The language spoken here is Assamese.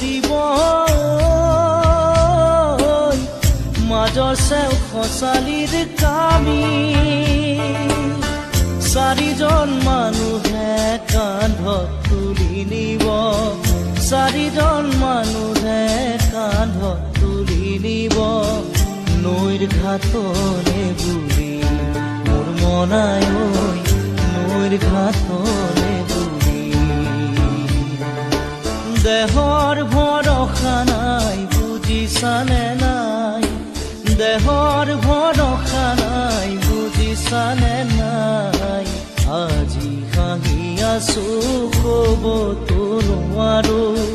দিব মাজৰ চেও খচালিৰ কামি চাৰিজন মানুহে কান্ধত তুলি নিব চাৰিজন মানুহে কান্ধত তুলি নিব নৈৰ ঘাটলে বুলি মোৰ মনাই ঐ নৈৰ ঘাটলে বুলি দেহৰ ভৰসা নাই বুজিছানে নাই দেহৰ ভৰসা নাই বুজিছানে নাই আজি হাঁহি আছো ক'বতো নোৱাৰো